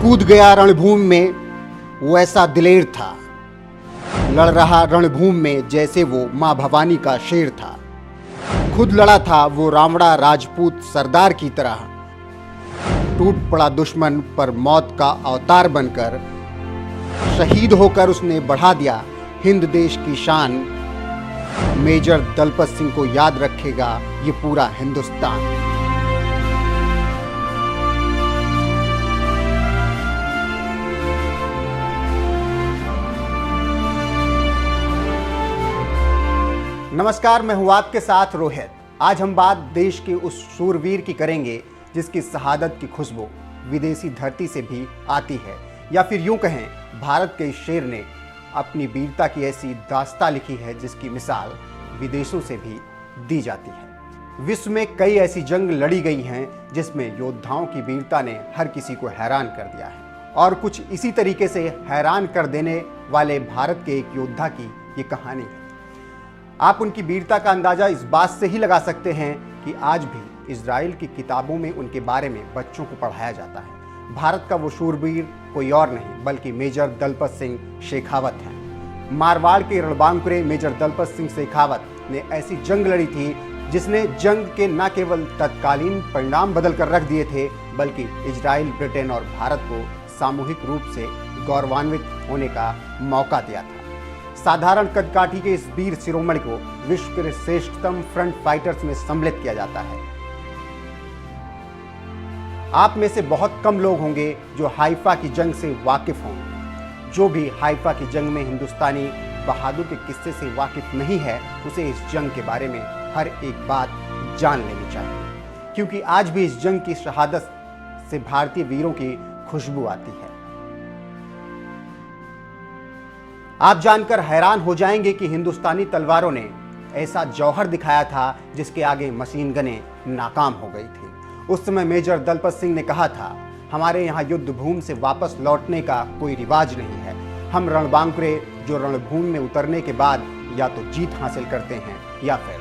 कूद गया रणभूमि में, वो ऐसा दिलेर था। लड़ रहा रणभूमि में जैसे वो मां भवानी का शेर था। खुद लड़ा था वो रावणा राजपूत सरदार की तरह। टूट पड़ा दुश्मन पर मौत का अवतार बनकर। शहीद होकर उसने बढ़ा दिया हिंद देश की शान। मेजर दलपत सिंह को याद रखेगा ये पूरा हिंदुस्तान। नमस्कार, मैं हूं आपके साथ रोहित। आज हम बात देश के उस शूरवीर की करेंगे जिसकी शहादत की खुशबू विदेशी धरती से भी आती है, या फिर यूं कहें भारत के इस शेर ने अपनी वीरता की ऐसी दास्तां लिखी है जिसकी मिसाल विदेशों से भी दी जाती है। विश्व में कई ऐसी जंग लड़ी गई हैं जिसमें योद्धाओं की वीरता ने हर किसी को हैरान कर दिया है, और कुछ इसी तरीके से हैरान कर देने वाले भारत के एक योद्धा की ये कहानी है। आप उनकी वीरता का अंदाजा इस बात से ही लगा सकते हैं कि आज भी इजराइल की किताबों में उनके बारे में बच्चों को पढ़ाया जाता है। भारत का वो शूरवीर कोई और नहीं बल्कि मेजर दलपत सिंह शेखावत हैं। मारवाड़ के रणबांकुरे मेजर दलपत सिंह शेखावत ने ऐसी जंग लड़ी थी जिसने जंग के न केवल तत्कालीन परिणाम बदल कर रख दिए थे, बल्कि इजराइल, ब्रिटेन और भारत को सामूहिक रूप से गौरवान्वित होने का मौका दिया था। साधारण कदकाठी के इस वीर शिरोमणि को विश्व के श्रेष्ठतम फ्रंट फाइटर्स में सम्मिलित किया जाता है। आप में से बहुत कम लोग होंगे जो हाइफा की जंग से वाकिफ होंगे। जो भी हाइफा की जंग में हिंदुस्तानी बहादुर के किस्से से वाकिफ नहीं है, उसे इस जंग के बारे में हर एक बात जान लेनी चाहिए, क्योंकि आज भी इस जंग की शहादत से भारतीय वीरों की खुशबू आती है। आप जानकर हैरान हो जाएंगे कि हिंदुस्तानी तलवारों ने ऐसा जौहर दिखाया था जिसके आगे मशीन गनें नाकाम हो गई थी। उस समय मेजर दलपत सिंह ने कहा था, हमारे यहाँ युद्ध भूमि से वापस लौटने का कोई रिवाज नहीं है। हम रणबांकुरे जो रणभूमि में उतरने के बाद या तो जीत हासिल करते हैं या फिर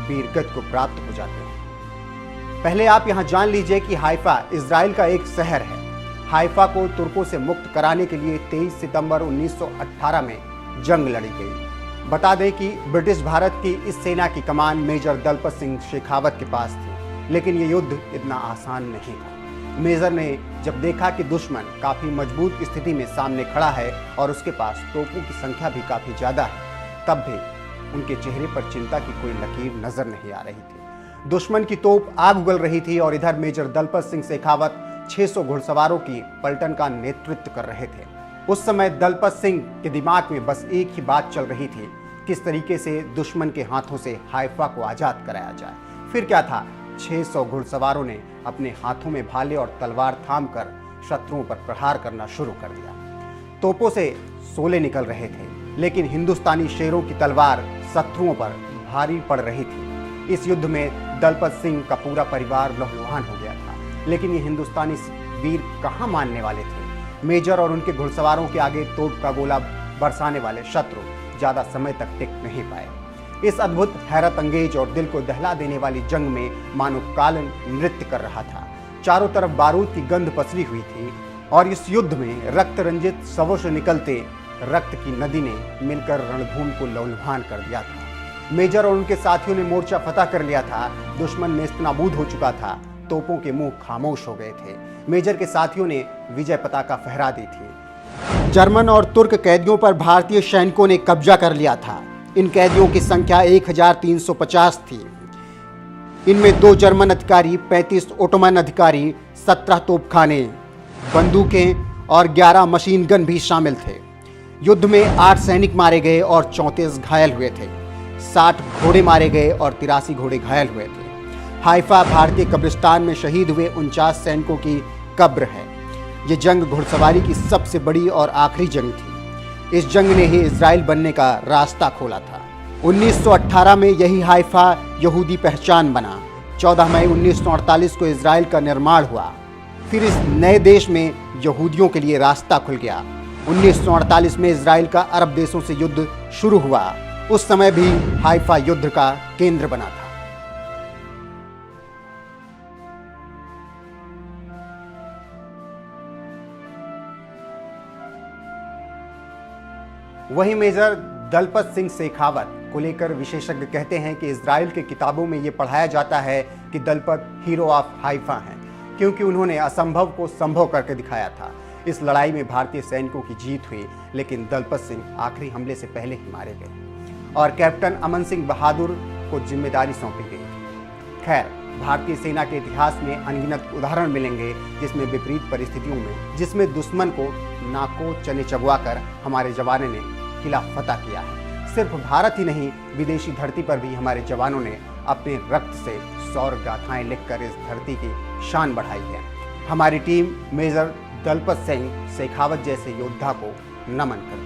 वीरगति को प्राप्त हो जाते हैं। पहले आप यहाँ जान लीजिए कि हाइफा इजराइल का एक शहर है। हाइफा को तुर्कों से मुक्त कराने के लिए 23 सितंबर 1918 में जंग लड़ी गई। बता दें कि ब्रिटिश भारत की इस सेना की कमान मेजर दलपत सिंह शेखावत के पास थी, लेकिन ये युद्ध इतना आसान नहीं था। मेजर ने जब देखा कि दुश्मन काफी मजबूत स्थिति में सामने खड़ा है और उसके पास तोपों की संख्या भी काफी ज्यादा है, तब भी उनके चेहरे पर चिंता की कोई लकीर नजर नहीं आ रही थी। दुश्मन की तोप आग उगल रही थी और इधर मेजर दलपत सिंह शेखावत 600 घुड़सवारों की पलटन का नेतृत्व कर रहे थे। उस समय दलपत सिंह के दिमाग में बस एक ही बात चल रही थी, किस तरीके से दुश्मन के हाथों से हाइफा को आजाद कराया जाए। फिर क्या था, 600 घुड़सवारों ने अपने हाथों में भाले और तलवार थामकर शत्रुओं पर प्रहार करना शुरू कर दिया। तोपों से शोले निकल रहे थे, लेकिन हिंदुस्तानी शेरों की तलवार शत्रुओं पर भारी पड़ रही थी। इस युद्ध में दलपत सिंह का पूरा परिवार लहूलुहान हो गया था, लेकिन ये हिंदुस्तानी वीर कहाँ मानने वाले थे। मेजर और उनके घुड़सवारों के आगे तोप का गोला बरसाने वाले शत्रु ज्यादा समय तक टिक नहीं पाए। इस अद्भुत, हैरत अंगेज और दिल को दहला देने वाली जंग में मानो काल नृत्य कर रहा था। चारों तरफ बारूद की गंध पसरी हुई थी और इस युद्ध में रक्त रंजित शवों से निकलते रक्त की नदी ने मिलकर रणभूमि को लहूलुहान कर दिया था। मेजर और उनके साथियों ने मोर्चा फतह कर लिया था। दुश्मन नेस्तनाबूद हो चुका था। तोपों के मुंह खामोश हो गए थे। मेजर के साथियों ने विजय पताका फहरा दी थी। जर्मन और तुर्क कैदियों पर भारतीय सैनिकों ने कब्जा कर लिया था। इन कैदियों की संख्या 1350 थी। इनमें 2 जर्मन अधिकारी, 35 ओटोमन अधिकारी, 17 तोपखाने, बंदूकें और 11 मशीन गन भी शामिल थे। युद्ध में 8 सैनिक मारे गए और 34 घायल हुए थे। 60 घोड़े मारे गए और 83 घोड़े घायल हुए थे। हाइफा भारतीय कब्रिस्तान में शहीद हुए 49 सैनिकों की कब्र है। ये जंग घुड़सवारी की सबसे बड़ी और आखिरी जंग थी। इस जंग ने ही इजराइल बनने का रास्ता खोला था। 1918 में यही हाइफा यहूदी पहचान बना। 14 मई 1948 को इजराइल का निर्माण हुआ। फिर इस नए देश में यहूदियों के लिए रास्ता खुल गया। 1948 में इजराइल का अरब देशों से युद्ध शुरू हुआ। उस समय भी हाइफा युद्ध का केंद्र बना था। वहीं मेजर दलपत सिंह शेखावत को लेकर विशेषज्ञ कहते हैं कि इजराइल के किताबों में ये पढ़ाया जाता है कि दलपत हीरो ऑफ हाइफा हैं, क्योंकि उन्होंने असंभव को संभव करके दिखाया था। इस लड़ाई में भारतीय सैनिकों की जीत हुई, लेकिन दलपत सिंह आखिरी हमले से पहले ही मारे गए और कैप्टन अमन सिंह बहादुर को जिम्मेदारी सौंपी गई। खैर, भारतीय सेना के इतिहास में अनगिनत उदाहरण मिलेंगे जिसमें विपरीत परिस्थितियों में जिसमें दुश्मन को नाको चने चबवाकर हमारे जवानों ने किला फतह किया है। सिर्फ भारत ही नहीं, विदेशी धरती पर भी हमारे जवानों ने अपने रक्त से शौर्य गाथाएं लिखकर इस धरती की शान बढ़ाई है। हमारी टीम मेजर दलपत सिंह शेखावत जैसे योद्धा को नमन करती है।